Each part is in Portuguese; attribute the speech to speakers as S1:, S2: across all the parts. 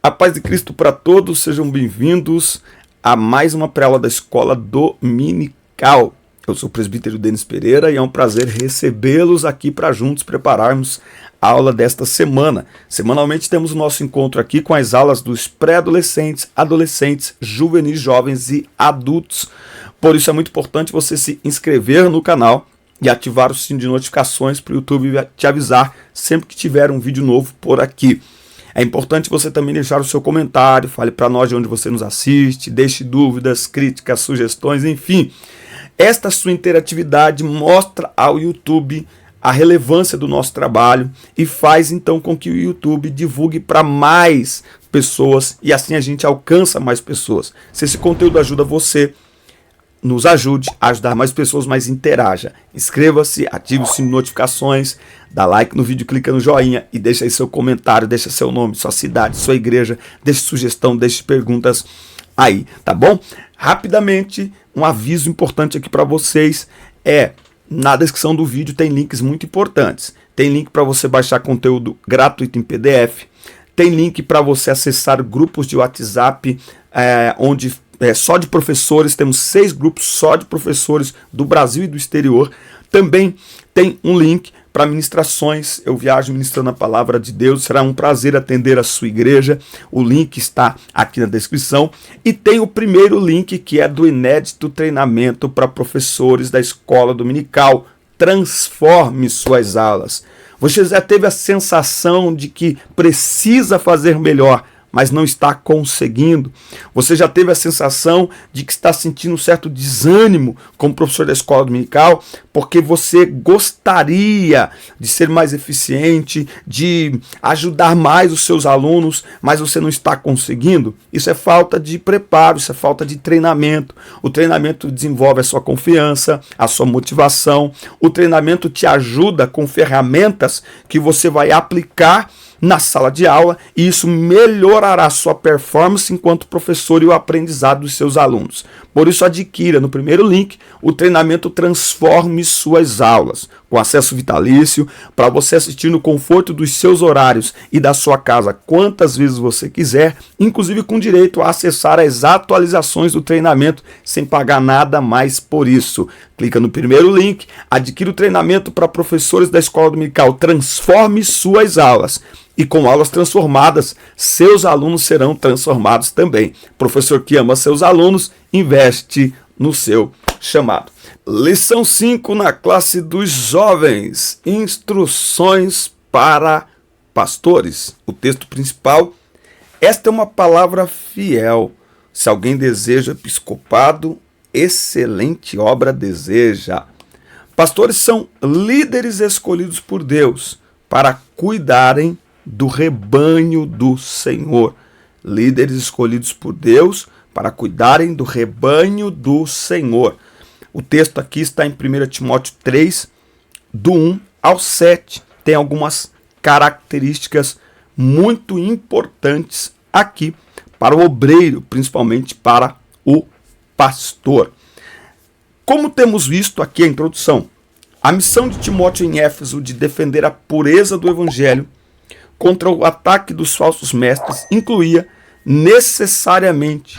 S1: A paz de Cristo para todos, sejam bem-vindos a mais uma pré-aula da Escola Dominical. Eu sou o presbítero Denis Pereira e é um prazer recebê-los aqui para juntos prepararmos a aula desta semana. Semanalmente temos o nosso encontro aqui com as aulas dos pré-adolescentes, adolescentes, juvenis, jovens e adultos. Por isso é muito importante você se inscrever no canal e ativar o sino de notificações para o YouTube te avisar sempre que tiver um vídeo novo por aqui. É importante você também deixar o seu comentário, fale para nós de onde você nos assiste, deixe dúvidas, críticas, sugestões, enfim. Esta sua interatividade mostra ao YouTube a relevância do nosso trabalho e faz então com que o YouTube divulgue para mais pessoas e assim a gente alcança mais pessoas. Se esse conteúdo ajuda você, nos ajude a ajudar mais pessoas, mas interaja. Inscreva-se, ative o sino de notificações, dá like no vídeo, clica no joinha e deixa aí seu comentário, deixa seu nome, sua cidade, sua igreja, deixe sugestão, deixe perguntas aí, tá bom? Rapidamente, um aviso importante aqui para vocês na descrição do vídeo tem links muito importantes. Tem link para você baixar conteúdo gratuito em PDF, tem link para você acessar grupos de WhatsApp, onde só de professores, temos 6 grupos só de professores do Brasil e do exterior. Também tem um link para ministrações, eu viajo ministrando a palavra de Deus, será um prazer atender a sua igreja, o link está aqui na descrição. E tem o primeiro link que é do inédito treinamento para professores da Escola Dominical, Transforme Suas Aulas. Você já teve a sensação de que precisa fazer melhor, mas não está conseguindo? Você já teve a sensação de que está sentindo um certo desânimo como professor da escola dominical, porque você gostaria de ser mais eficiente, de ajudar mais os seus alunos, mas você não está conseguindo? Isso é falta de preparo, isso é falta de treinamento. O treinamento desenvolve a sua confiança, a sua motivação. O treinamento te ajuda com ferramentas que você vai aplicar na sala de aula, e isso melhorará a sua performance enquanto professor e o aprendizado dos seus alunos. Por isso, adquira no primeiro link o treinamento Transforme Suas Aulas, com acesso vitalício, para você assistir no conforto dos seus horários e da sua casa quantas vezes você quiser, inclusive com direito a acessar as atualizações do treinamento sem pagar nada mais por isso. Clica no primeiro link, adquira o treinamento para professores da Escola Dominical, Transforme Suas Aulas. E com aulas transformadas, seus alunos serão transformados também. Professor que ama seus alunos, investe no seu chamado. Lição 5 na classe dos jovens. Instruções para pastores. O texto principal. Esta é uma palavra fiel. Se alguém deseja episcopado, excelente obra deseja. Pastores são líderes escolhidos por Deus para cuidarem do rebanho do Senhor. Líderes escolhidos por Deus para cuidarem do rebanho do Senhor. O texto aqui está em 1 Timóteo 3, do 1 ao 7. Tem algumas características muito importantes aqui para o obreiro, principalmente para o pastor. Como temos visto aqui a introdução, a missão de Timóteo em Éfeso de defender a pureza do evangelho contra o ataque dos falsos mestres incluía necessariamente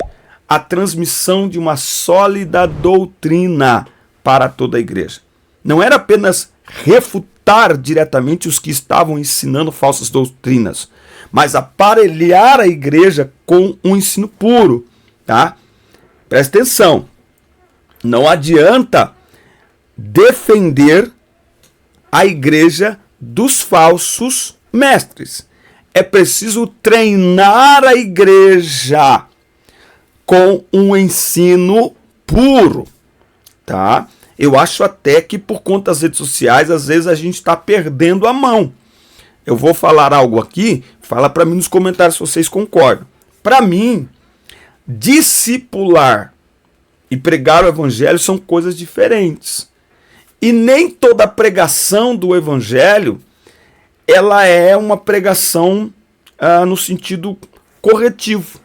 S1: a transmissão de uma sólida doutrina para toda a igreja. Não era apenas refutar diretamente os que estavam ensinando falsas doutrinas, mas aparelhar a igreja com um ensino puro, tá? Presta atenção, não adianta defender a igreja dos falsos mestres. É preciso treinar a igreja com um ensino puro, tá? Eu acho até que por conta das redes sociais, às vezes a gente está perdendo a mão. Eu vou falar algo aqui, fala para mim nos comentários se vocês concordam. Para mim, discipular e pregar o evangelho são coisas diferentes. E nem toda pregação do evangelho ela é uma pregação no sentido corretivo,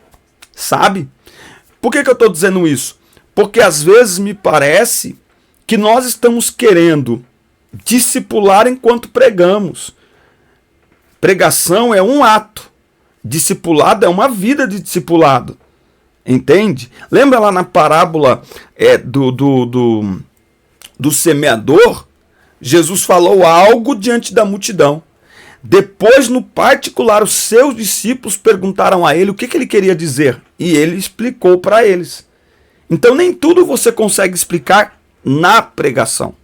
S1: sabe? Por que eu estou dizendo isso? Porque às vezes me parece que nós estamos querendo discipular enquanto pregamos. Pregação é um ato, Discipulado é uma vida de discipulado. Entende? Lembra lá na parábola do semeador? Jesus falou algo diante da multidão. Depois, no particular, os seus discípulos perguntaram a ele o que ele queria dizer. E ele explicou para eles. Então, nem tudo você consegue explicar na pregação.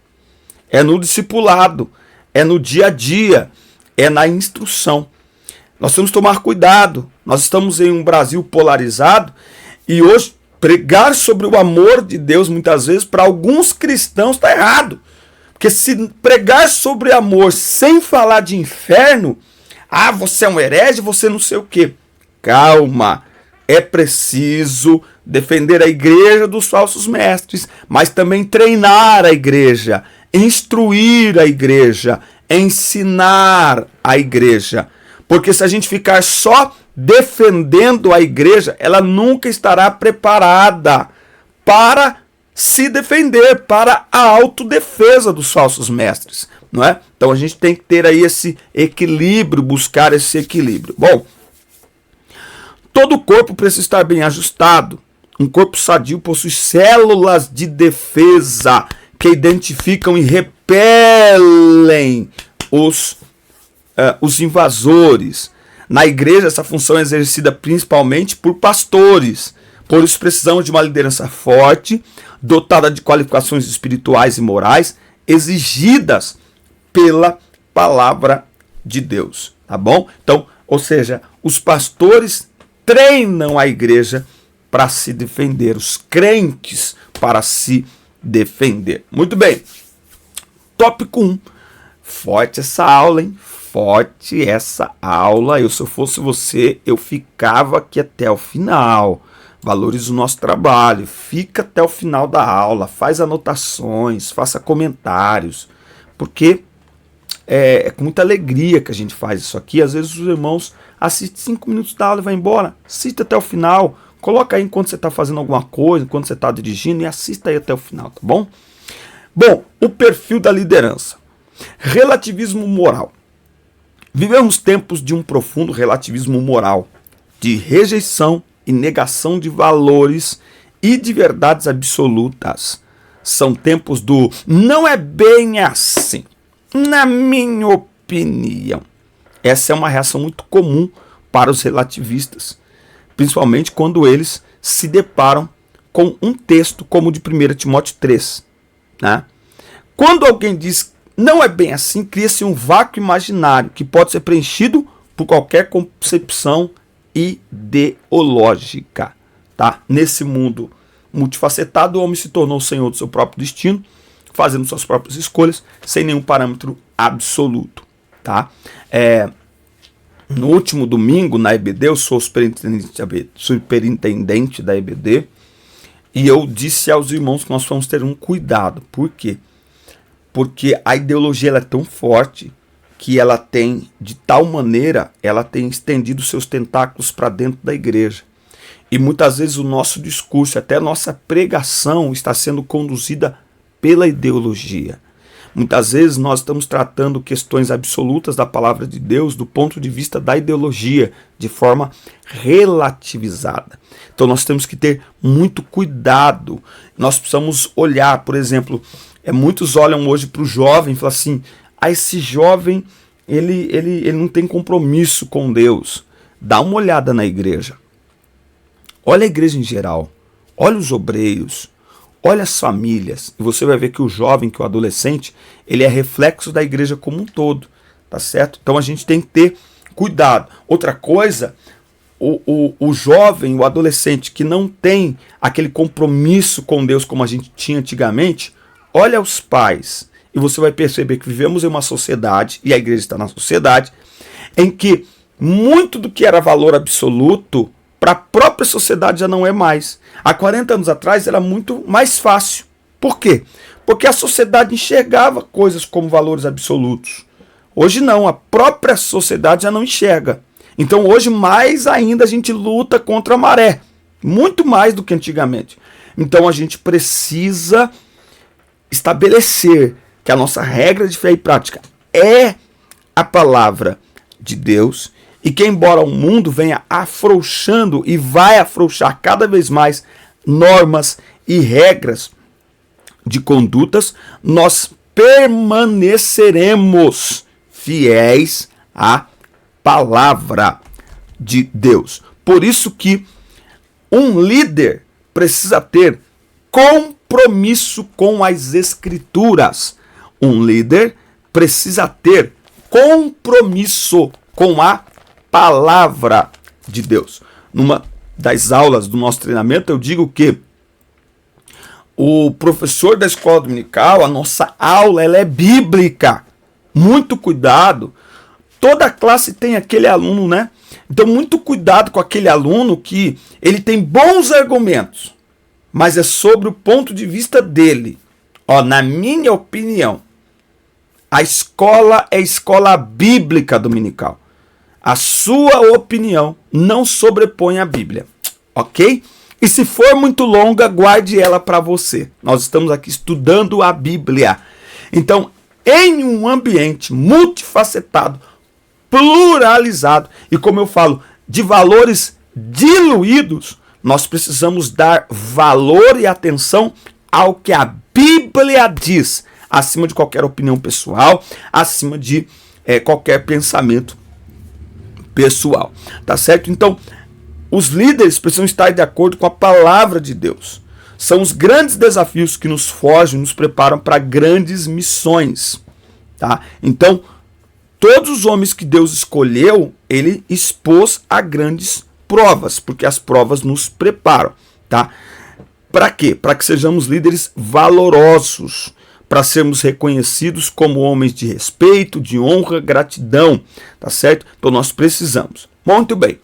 S1: É no discipulado, é no dia a dia, é na instrução. Nós temos que tomar cuidado. Nós estamos em um Brasil polarizado e hoje pregar sobre o amor de Deus, muitas vezes, para alguns cristãos está errado. Porque se pregar sobre amor sem falar de inferno, você é um herege, você não sei o quê. Calma, é preciso defender a igreja dos falsos mestres, mas também treinar a igreja, instruir a igreja, ensinar a igreja. Porque se a gente ficar só defendendo a igreja, ela nunca estará preparada para se defender, para a autodefesa dos falsos mestres, não é? Então a gente tem que ter aí esse equilíbrio, buscar esse equilíbrio. Bom, todo corpo precisa estar bem ajustado. Um corpo sadio possui células de defesa que identificam e repelem os invasores. Na igreja, essa função é exercida principalmente por pastores. Por isso, precisamos de uma liderança forte, dotada de qualificações espirituais e morais, exigidas pela palavra de Deus. Tá bom? Então, ou seja, os pastores treinam a igreja para se defender, os crentes para se defender. Muito bem. Tópico 1. Forte essa aula, hein? Forte essa aula. Se eu fosse você, eu ficava aqui até o final. Valorize o nosso trabalho. Fica até o final da aula. Faz anotações, faça comentários. Porque é com muita alegria que a gente faz isso aqui. Às vezes os irmãos assistem 5 minutos da aula e vai embora. Assista até o final. Coloca aí enquanto você está fazendo alguma coisa, enquanto você está dirigindo e assista aí até o final, tá bom? Bom, o perfil da liderança. Relativismo moral. Vivemos tempos de um profundo relativismo moral, de rejeição e negação de valores e de verdades absolutas. São tempos do não é bem assim, na minha opinião. Essa é uma reação muito comum para os relativistas, principalmente quando eles se deparam com um texto como o de 1 Timóteo 3. Né? Quando alguém diz não é bem assim, cria-se um vácuo imaginário que pode ser preenchido por qualquer concepção ideológica. Tá? Nesse mundo multifacetado, o homem se tornou o senhor do seu próprio destino, fazendo suas próprias escolhas, sem nenhum parâmetro absoluto. Tá? No último domingo, na EBD, eu sou superintendente da EBD, e eu disse aos irmãos que nós vamos ter um cuidado. Por quê? Porque a ideologia ela é tão forte que ela tem, de tal maneira, ela tem estendido seus tentáculos para dentro da igreja. E muitas vezes o nosso discurso, até a nossa pregação, está sendo conduzida pela ideologia. Muitas vezes nós estamos tratando questões absolutas da palavra de Deus do ponto de vista da ideologia, de forma relativizada. Então nós temos que ter muito cuidado. Nós precisamos olhar, por exemplo, muitos olham hoje para o jovem e falam assim, esse jovem ele não tem compromisso com Deus. Dá uma olhada na igreja. Olha a igreja em geral. Olha os obreiros. Olha as famílias, e você vai ver que o jovem, que o adolescente, ele é reflexo da igreja como um todo, tá certo? Então a gente tem que ter cuidado. Outra coisa, o jovem, o adolescente que não tem aquele compromisso com Deus como a gente tinha antigamente, olha os pais, e você vai perceber que vivemos em uma sociedade, e a igreja está na sociedade, em que muito do que era valor absoluto, para a própria sociedade já não é mais. Há 40 anos atrás era muito mais fácil. Por quê? Porque a sociedade enxergava coisas como valores absolutos. Hoje não, a própria sociedade já não enxerga. Então hoje mais ainda a gente luta contra a maré. Muito mais do que antigamente. Então a gente precisa estabelecer que a nossa regra de fé e prática é a palavra de Deus e que embora o mundo venha afrouxando e vai afrouxar cada vez mais normas e regras de condutas, nós permaneceremos fiéis à palavra de Deus. Por isso que um líder precisa ter compromisso com as Escrituras. Um líder precisa ter compromisso com a palavra de Deus. Numa das aulas do nosso treinamento, eu digo que o professor da escola dominical, a nossa aula, ela é bíblica. Muito cuidado. Toda classe tem aquele aluno, né? Então, muito cuidado com aquele aluno que ele tem bons argumentos, mas é sobre o ponto de vista dele. Ó, na minha opinião, a escola é escola bíblica dominical. A sua opinião não sobrepõe a Bíblia, ok? E se for muito longa, guarde ela para você. Nós estamos aqui estudando a Bíblia. Então, em um ambiente multifacetado, pluralizado e, como eu falo, de valores diluídos, nós precisamos dar valor e atenção ao que a Bíblia diz, acima de qualquer opinião pessoal, acima de qualquer pensamento pessoal, tá certo? Então, os líderes precisam estar de acordo com a palavra de Deus. São os grandes desafios que nos forjam, nos preparam para grandes missões, tá? Então, todos os homens que Deus escolheu, ele expôs a grandes provas, porque as provas nos preparam, tá? Para quê? Para que sejamos líderes valorosos, para sermos reconhecidos como homens de respeito, de honra, gratidão, tá certo? Então nós precisamos. Muito bem.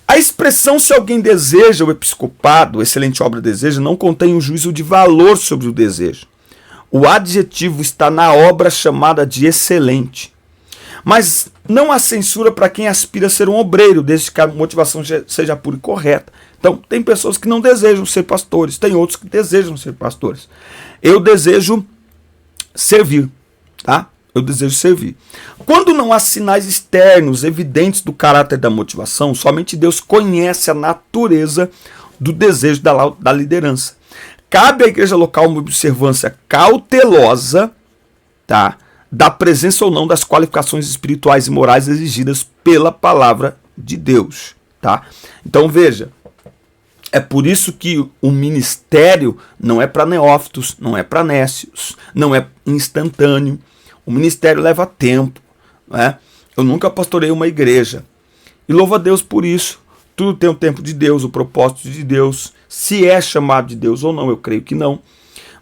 S1: A expressão "se alguém deseja o episcopado", excelente obra deseja, não contém um juízo de valor sobre o desejo. O adjetivo está na obra chamada de excelente. Mas não há censura para quem aspira a ser um obreiro, desde que a motivação seja pura e correta. Então, tem pessoas que não desejam ser pastores, tem outros que desejam ser pastores. Eu desejo servir, tá? Eu desejo servir. Quando não há sinais externos evidentes do caráter da motivação, somente Deus conhece a natureza do desejo da liderança. Cabe à igreja local uma observância cautelosa, tá, da presença ou não das qualificações espirituais e morais exigidas pela palavra de Deus, tá? Então veja, é por isso que o ministério não é para neófitos, não é para nécios, não é instantâneo. O ministério leva tempo, né? Eu nunca pastorei uma igreja. E louvo a Deus por isso. Tudo tem o tempo de Deus, o propósito de Deus. Se é chamado de Deus ou não, eu creio que não.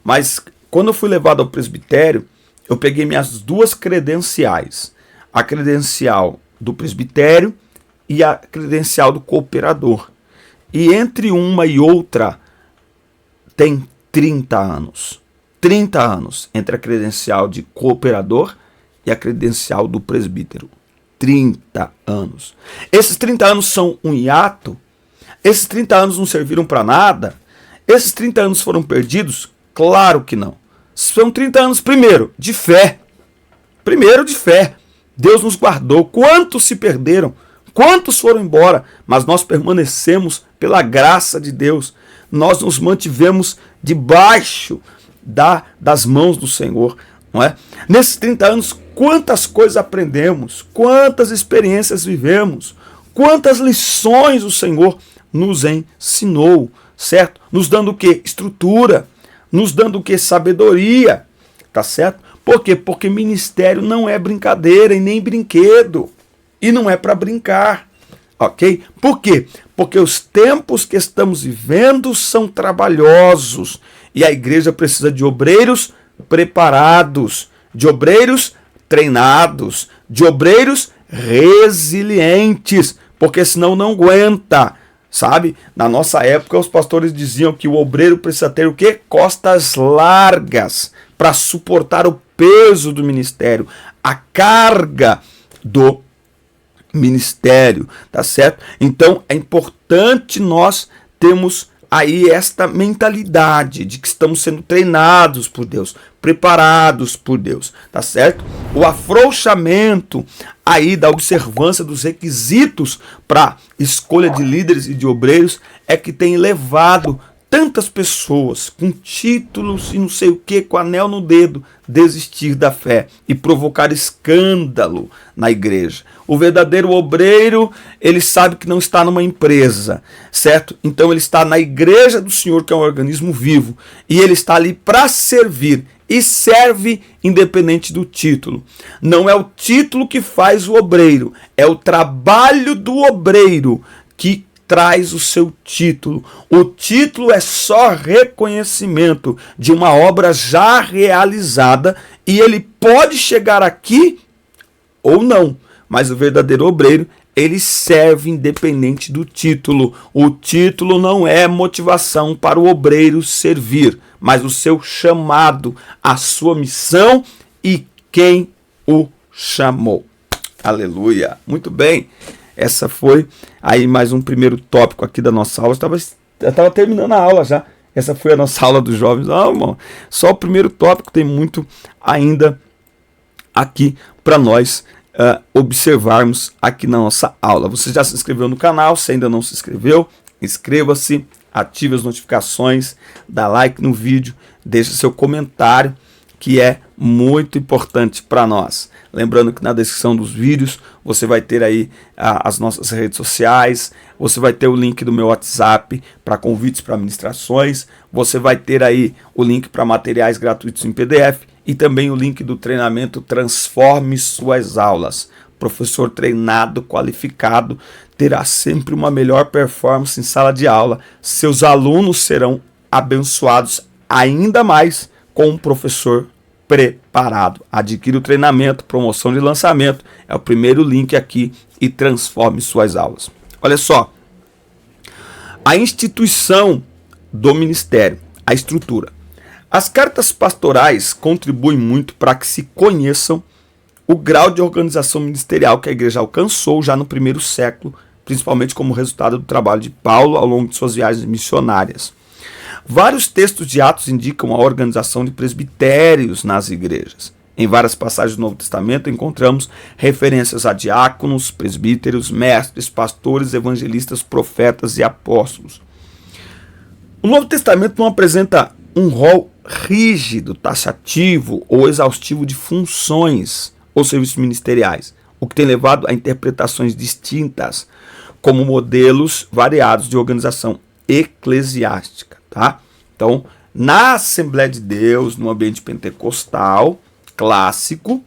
S1: Mas quando eu fui levado ao presbitério, eu peguei minhas duas credenciais. A credencial do presbitério e a credencial do cooperador. E entre uma e outra tem 30 anos. 30 anos entre a credencial de cooperador e a credencial do presbítero. 30 anos. Esses 30 anos são um hiato? Esses 30 anos não serviram para nada? Esses 30 anos foram perdidos? Claro que não. São 30 anos, primeiro, de fé. Primeiro, de fé. Deus nos guardou. Quantos se perderam? Quantos foram embora? Mas nós permanecemos pela graça de Deus. Nós nos mantivemos debaixo das mãos do Senhor, não é? Nesses 30 anos, quantas coisas aprendemos, quantas experiências vivemos, quantas lições o Senhor nos ensinou, certo? Nos dando o quê? Estrutura, nos dando o quê? Sabedoria, tá certo? Por quê? Porque ministério não é brincadeira e nem brinquedo, e não é para brincar, ok? Por quê? Porque os tempos que estamos vivendo são trabalhosos, e a igreja precisa de obreiros preparados, de obreiros treinados, de obreiros resilientes, porque senão não aguenta, sabe? Na nossa época, os pastores diziam que o obreiro precisa ter o quê? Costas largas para suportar o peso do ministério, a carga do ministério, tá certo? Então, é importante nós termos aí esta mentalidade de que estamos sendo treinados por Deus, preparados por Deus, tá certo? O afrouxamento aí da observância dos requisitos para escolha de líderes e de obreiros é que tem levado tantas pessoas com títulos e não sei o que, com anel no dedo, desistir da fé e provocar escândalo na igreja. O verdadeiro obreiro, ele sabe que não está numa empresa, certo? Então ele está na igreja do Senhor, que é um organismo vivo, e ele está ali para servir, e serve independente do título. Não é o título que faz o obreiro, é o trabalho do obreiro que traz o seu título. O título é só reconhecimento de uma obra já realizada e ele pode chegar aqui ou não, mas o verdadeiro obreiro, ele serve independente do título. O título não é motivação para o obreiro servir, mas o seu chamado, a sua missão e quem o chamou. Aleluia. Muito bem. Essa foi aí mais um primeiro tópico aqui da nossa aula. Eu estava terminando a aula já. Essa foi a nossa aula dos jovens. Irmão, só o primeiro tópico, tem muito ainda aqui para nós observarmos aqui na nossa aula. Você já se inscreveu no canal? Se ainda não se inscreveu, inscreva-se, ative as notificações, dá like no vídeo, deixe seu comentário, que é muito importante para nós. Lembrando que na descrição dos vídeos você vai ter aí as nossas redes sociais, você vai ter o link do meu WhatsApp para convites para ministrações, você vai ter aí o link para materiais gratuitos em PDF e também o link do treinamento Transforme Suas Aulas. Professor treinado, qualificado, terá sempre uma melhor performance em sala de aula. Seus alunos serão abençoados ainda mais com um professor preparado. Adquira o treinamento, promoção de lançamento, é o primeiro link aqui e transforme suas aulas. Olha só, a instituição do ministério, a estrutura. As cartas pastorais contribuem muito para que se conheçam o grau de organização ministerial que a igreja alcançou já no primeiro século, principalmente como resultado do trabalho de Paulo ao longo de suas viagens missionárias. Vários textos de Atos indicam a organização de presbitérios nas igrejas. Em várias passagens do Novo Testamento encontramos referências a diáconos, presbíteros, mestres, pastores, evangelistas, profetas e apóstolos. O Novo Testamento não apresenta um rol rígido, taxativo ou exaustivo de funções ou serviços ministeriais, o que tem levado a interpretações distintas, como modelos variados de organização eclesiástica. Tá? Então, na Assembleia de Deus, no ambiente pentecostal clássico,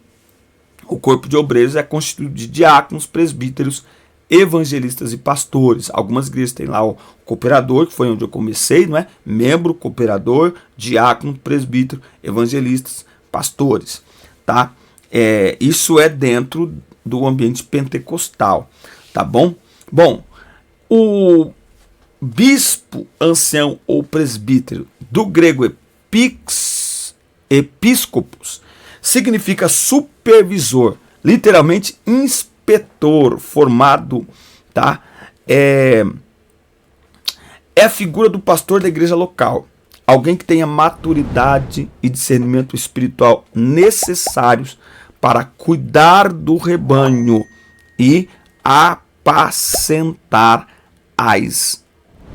S1: o corpo de obreiros é constituído de diáconos, presbíteros, evangelistas e pastores. Algumas igrejas têm lá o cooperador, que foi onde eu comecei, não é? Membro, cooperador, diácono, presbítero, evangelistas, pastores. Tá? Isso é dentro do ambiente pentecostal. Tá bom? Bom, o bispo, ancião ou presbítero, do grego episcopos, significa supervisor, literalmente inspetor, formado, tá? É a figura do pastor da igreja local, alguém que tenha maturidade e discernimento espiritual necessários para cuidar do rebanho e apacentar as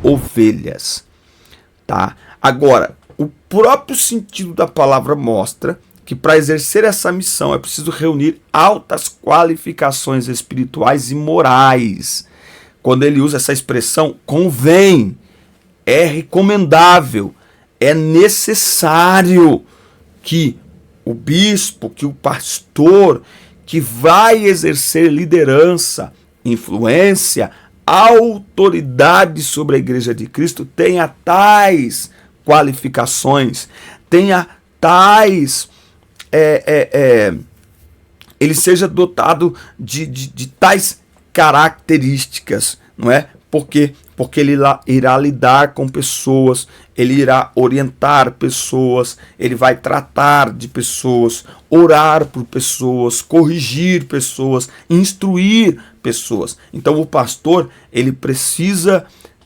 S1: ovelhas, tá? Agora, o próprio sentido da palavra mostra que para exercer essa missão é preciso reunir altas qualificações espirituais e morais. Quando ele usa essa expressão, convém, é recomendável, é necessário que o bispo, que o pastor, que vai exercer liderança, influência, autoridade sobre a igreja de Cristo tenha tais qualificações, tenha tais, ele seja dotado de tais características, não é? Porque ele irá lidar com pessoas, ele irá orientar pessoas, ele vai tratar de pessoas, orar por pessoas, corrigir pessoas, instruir pessoas. Então o pastor, ele precisa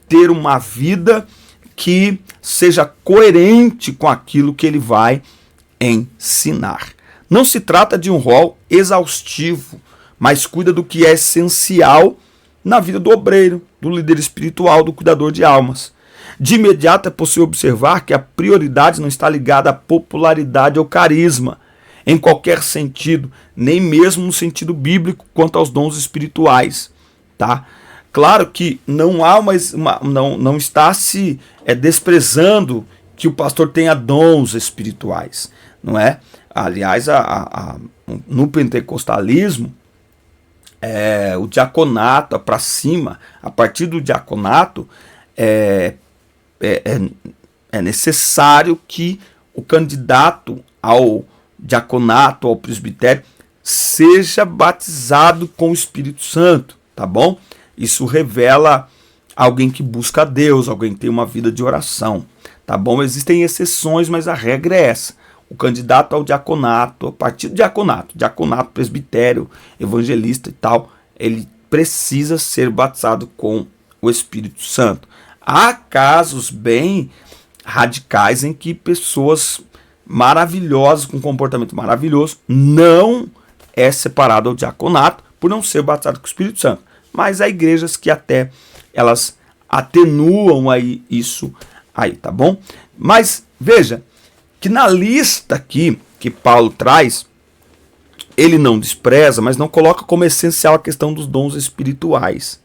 S1: ter uma vida que seja coerente com aquilo que ele vai ensinar. Não se trata de um rol exaustivo, mas cuida do que é essencial na vida do obreiro, do líder espiritual, do cuidador de almas. De imediato é possível observar que a prioridade não está ligada à popularidade ou carisma, em qualquer sentido, nem mesmo no sentido bíblico quanto aos dons espirituais, tá? Claro que não há não está se desprezando que o pastor tenha dons espirituais, não é? Aliás, no pentecostalismo, o diaconato para cima, a partir do diaconato, é necessário que o candidato ao diaconato, ao presbitério, seja batizado com o Espírito Santo, tá bom? Isso revela alguém que busca a Deus, alguém que tem uma vida de oração, tá bom? Existem exceções, mas a regra é essa. O candidato ao diaconato, a partir do diaconato, presbitério, evangelista e tal, ele precisa ser batizado com o Espírito Santo. Há casos bem radicais em que pessoas maravilhosas, com comportamento maravilhoso, não é separado ao diaconato por não ser batizado com o Espírito Santo. Mas há igrejas que até elas atenuam aí isso aí, tá bom? Mas veja que na lista aqui que Paulo traz, ele não despreza, mas não coloca como essencial a questão dos dons espirituais,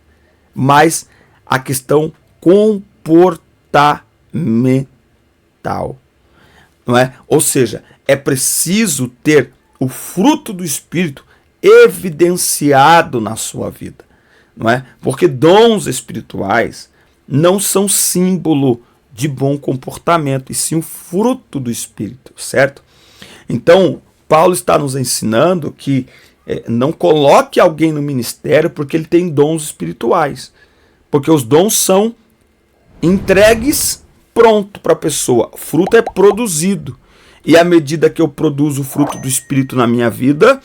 S1: mas a questão comportamental, não é? Ou seja, é preciso ter o fruto do Espírito evidenciado na sua vida, não é? Porque dons espirituais não são símbolo de bom comportamento, e sim o fruto do Espírito, certo? Então, Paulo está nos ensinando que não coloque alguém no ministério porque ele tem dons espirituais, porque os dons são entregues pronto para a pessoa, o fruto é produzido, e à medida que eu produzo o fruto do Espírito na minha vida,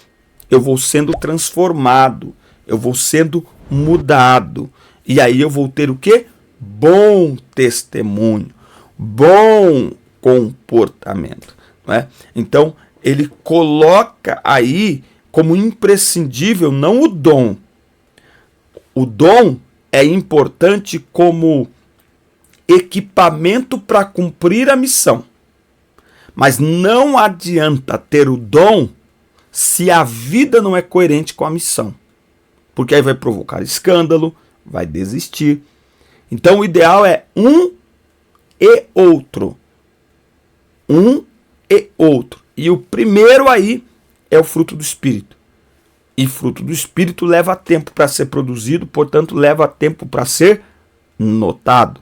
S1: eu vou sendo transformado, eu vou sendo mudado, e aí eu vou ter o quê? Bom testemunho, bom comportamento, não é? Então, ele coloca aí como imprescindível não o dom. O dom é importante como equipamento para cumprir a missão. Mas não adianta ter o dom se a vida não é coerente com a missão. Porque aí vai provocar escândalo, vai desistir. Então o ideal é um e outro. Um e outro. E o primeiro aí é o fruto do Espírito. E fruto do Espírito leva tempo para ser produzido, portanto leva tempo para ser notado.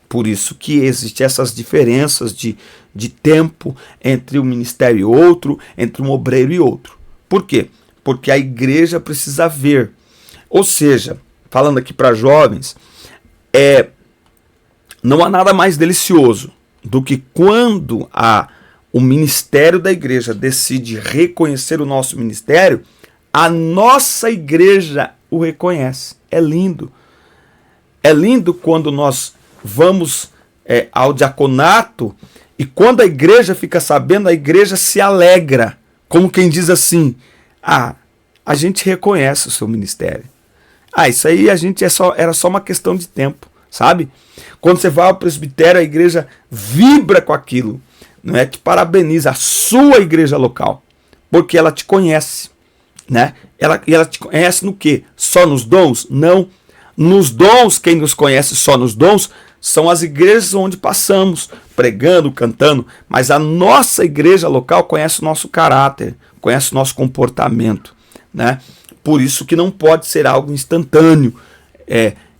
S1: Por isso que existem essas diferenças de tempo entre um ministério e outro, entre um obreiro e outro. Por quê? Porque a igreja precisa ver. Ou seja, falando aqui para jovens, não há nada mais delicioso do que quando o ministério da igreja decide reconhecer o nosso ministério, a nossa igreja o reconhece. É lindo. É lindo quando nós vamos ao diaconato e quando a igreja fica sabendo, a igreja se alegra. Como quem diz assim, a gente reconhece o seu ministério. Isso aí era só uma questão de tempo, sabe? Quando você vai ao presbitério, a igreja vibra com aquilo, não é? Te parabeniza, a sua igreja local, porque ela te conhece, né? Ela te conhece no quê? Só nos dons? Não. Nos dons, quem nos conhece só nos dons são as igrejas onde passamos, pregando, cantando, mas a nossa igreja local conhece o nosso caráter, conhece o nosso comportamento, né? Por isso que não pode ser algo instantâneo.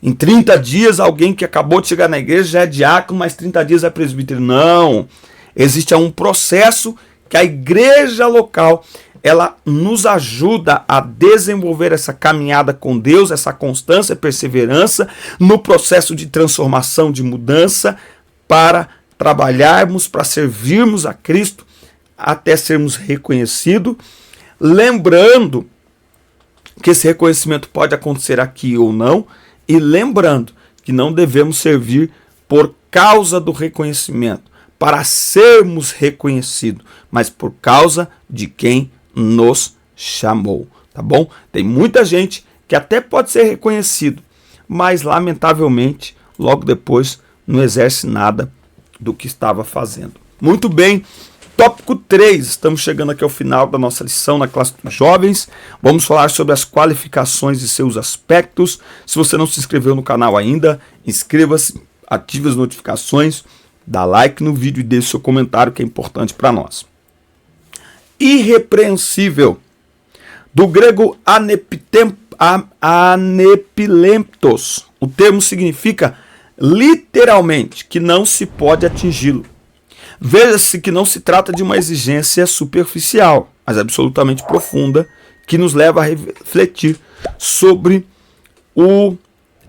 S1: Em 30 dias, alguém que acabou de chegar na igreja já é diácono, mas 30 dias é presbítero. Não. Existe um processo que a igreja local, ela nos ajuda a desenvolver essa caminhada com Deus, essa constância, perseverança no processo de transformação, de mudança, para trabalharmos, para servirmos a Cristo, até sermos reconhecidos, lembrando que esse reconhecimento pode acontecer aqui ou não, e lembrando que não devemos servir por causa do reconhecimento, para sermos reconhecidos, mas por causa de quem nos chamou, tá bom? Tem muita gente que até pode ser reconhecido, mas lamentavelmente logo depois não exerce nada do que estava fazendo. Muito bem, tópico 3, estamos chegando aqui ao final da nossa lição na classe dos jovens. Vamos falar sobre as qualificações e seus aspectos. Se você não se inscreveu no canal ainda, inscreva-se, ative as notificações, dá like no vídeo e deixe seu comentário, que é importante para nós. Irrepreensível, do grego anepileptos. O termo significa literalmente que não se pode atingi-lo. Veja-se que não se trata de uma exigência superficial, mas absolutamente profunda, que nos leva a refletir sobre o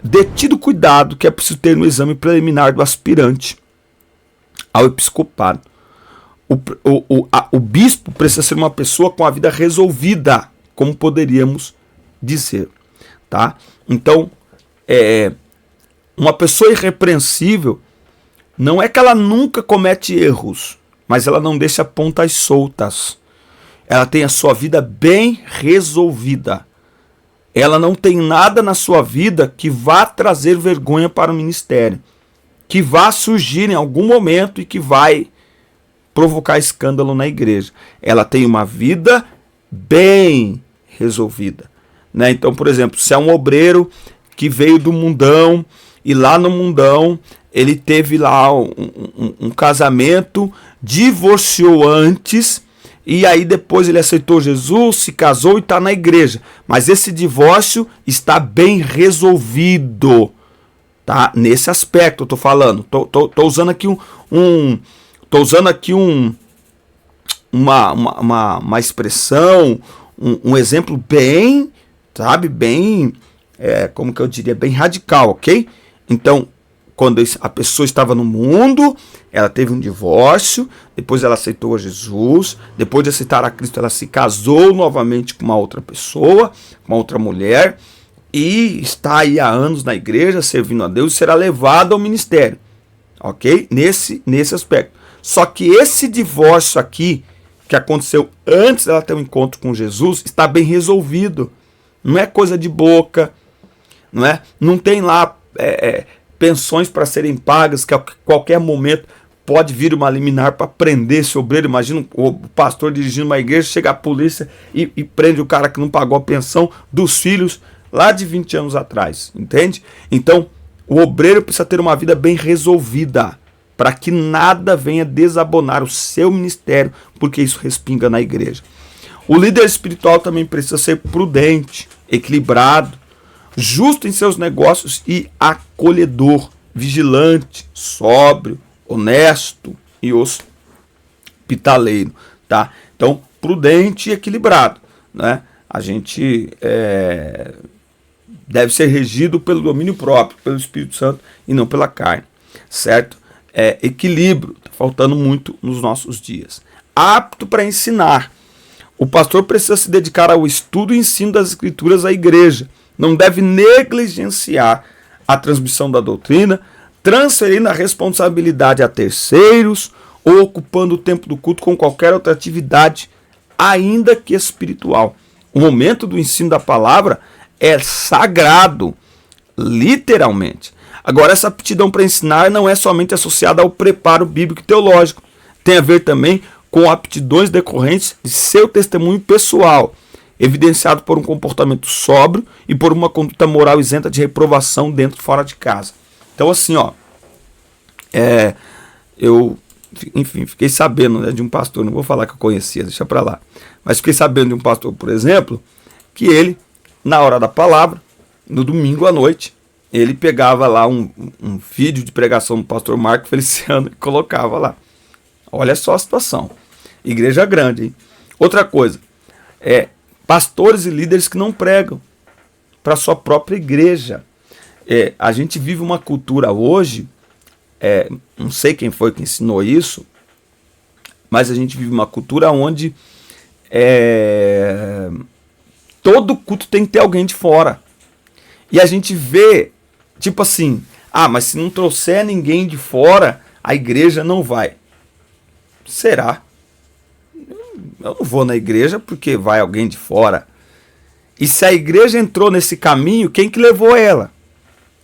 S1: detido cuidado que é preciso ter no exame preliminar do aspirante ao episcopado. O bispo precisa ser uma pessoa com a vida resolvida, como poderíamos dizer, tá? Então, uma pessoa irrepreensível não é que ela nunca comete erros, mas ela não deixa pontas soltas. Ela tem a sua vida bem resolvida. Ela não tem nada na sua vida que vá trazer vergonha para o ministério, que vá surgir em algum momento e que vai provocar escândalo na igreja. Ela tem uma vida bem resolvida, né? Então, por exemplo, se é um obreiro que veio do mundão e lá no mundão ele teve lá um casamento, divorciou antes e aí depois ele aceitou Jesus, se casou e está na igreja. Mas esse divórcio está bem resolvido, tá? Nesse aspecto eu estou falando. Tô usando aqui uma expressão, um exemplo bem, sabe, bem, como que eu diria, bem radical, ok? Então, quando a pessoa estava no mundo, ela teve um divórcio, depois ela aceitou a Jesus, depois de aceitar a Cristo ela se casou novamente com uma outra pessoa, com uma outra mulher, e está aí há anos na igreja, servindo a Deus, e será levada ao ministério, ok? Nesse aspecto. Só que esse divórcio aqui, que aconteceu antes dela ter um encontro com Jesus, está bem resolvido. Não é coisa de boca, não é? Não tem lá pensões para serem pagas, que a qualquer momento pode vir uma liminar para prender esse obreiro. Imagina o pastor dirigindo uma igreja, chega a polícia e prende o cara que não pagou a pensão dos filhos lá de 20 anos atrás, entende? Então, o obreiro precisa ter uma vida bem resolvida, para que nada venha desabonar o seu ministério, porque isso respinga na igreja. O líder espiritual também precisa ser prudente, equilibrado, justo em seus negócios e acolhedor, vigilante, sóbrio, honesto e hospitaleiro, tá? Então, prudente e equilibrado, né? A gente deve ser regido pelo domínio próprio, pelo Espírito Santo e não pela carne, certo? Equilíbrio, tá faltando muito nos nossos dias. Apto para ensinar. O pastor precisa se dedicar ao estudo e ensino das Escrituras à igreja. Não deve negligenciar a transmissão da doutrina, transferindo a responsabilidade a terceiros ou ocupando o tempo do culto com qualquer outra atividade, ainda que espiritual. O momento do ensino da palavra é sagrado, literalmente. Agora, essa aptidão para ensinar não é somente associada ao preparo bíblico e teológico. Tem a ver também com aptidões decorrentes de seu testemunho pessoal, evidenciado por um comportamento sóbrio e por uma conduta moral isenta de reprovação dentro e fora de casa. Então, assim, eu, enfim, fiquei sabendo, né, de um pastor, não vou falar que eu conhecia, deixa pra lá, mas fiquei sabendo de um pastor, por exemplo, que ele, na hora da palavra, no domingo à noite, ele pegava lá um vídeo de pregação do pastor Marco Feliciano e colocava lá. Olha só a situação. Igreja grande, hein? Outra coisa, pastores e líderes que não pregam para sua própria igreja. A gente vive uma cultura hoje, não sei quem foi que ensinou isso, mas a gente vive uma cultura onde todo culto tem que ter alguém de fora. E a gente vê, tipo assim, Ah, mas se não trouxer ninguém de fora, a igreja não vai. Será? Eu não vou na igreja porque vai alguém de fora. E se a igreja entrou nesse caminho, quem que levou ela?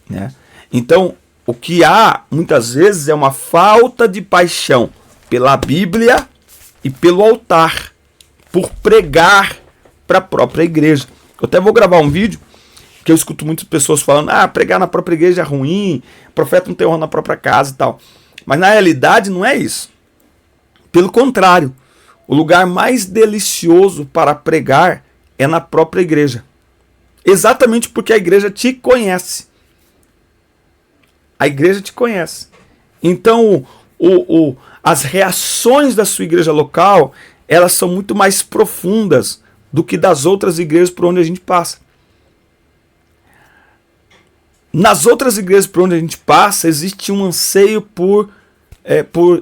S1: Né? Então, o que há, muitas vezes, é uma falta de paixão pela Bíblia e pelo altar, por pregar para a própria igreja. Eu até vou gravar um vídeo, que eu escuto muitas pessoas falando, pregar na própria igreja é ruim, profeta não tem honra na própria casa e tal. Mas na realidade não é isso. Pelo contrário, o lugar mais delicioso para pregar é na própria igreja. Exatamente porque a igreja te conhece. A igreja te conhece. Então, as reações da sua igreja local, elas são muito mais profundas do que das outras igrejas por onde a gente passa. Nas outras igrejas por onde a gente passa, existe um anseio por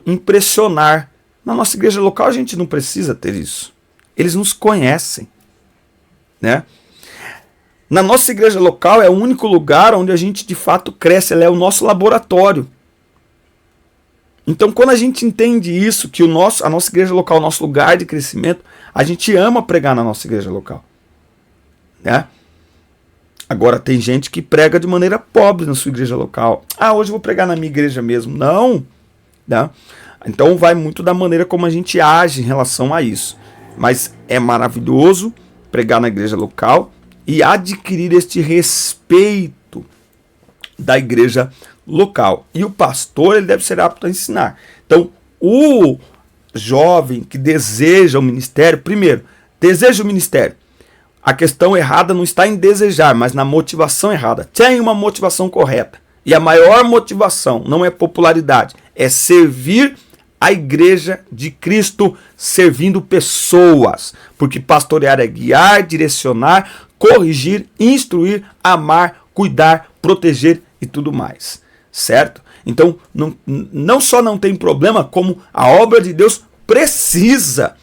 S1: impressionar. Na nossa igreja local, a gente não precisa ter isso. Eles nos conhecem. Né? Na nossa igreja local, é o único lugar onde a gente de fato cresce. Ela é o nosso laboratório. Então, quando a gente entende isso, que a nossa igreja local é o nosso lugar de crescimento, a gente ama pregar na nossa igreja local. Né? Agora, tem gente que prega de maneira pobre na sua igreja local. Hoje eu vou pregar na minha igreja mesmo. Não. Né? Então, vai muito da maneira como a gente age em relação a isso. Mas é maravilhoso pregar na igreja local e adquirir este respeito da igreja local. E o pastor, ele deve ser apto a ensinar. Então, o jovem que deseja o ministério, primeiro, deseja o ministério. A questão errada não está em desejar, mas na motivação errada. Tem uma motivação correta. E a maior motivação não é popularidade, é servir a igreja de Cristo, servindo pessoas. Porque pastorear é guiar, direcionar, corrigir, instruir, amar, cuidar, proteger e tudo mais. Certo? Então, não só não tem problema, como a obra de Deus precisa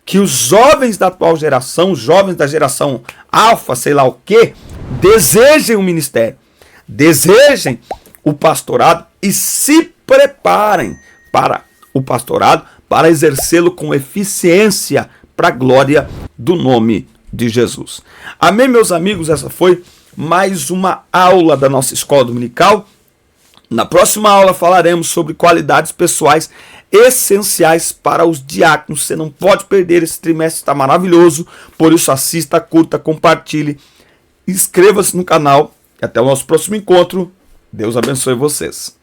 S1: que os jovens da atual geração, os jovens da geração alfa, sei lá o quê, desejem o ministério, desejem o pastorado e se preparem para o pastorado, para exercê-lo com eficiência para a glória do nome de Jesus. Amém, meus amigos? Essa foi mais uma aula da nossa escola dominical. Na próxima aula falaremos sobre qualidades pessoais essenciais para os diáconos. Você não pode perder, esse trimestre está maravilhoso, por isso assista, curta, compartilhe, inscreva-se no canal e até o nosso próximo encontro. Deus abençoe vocês.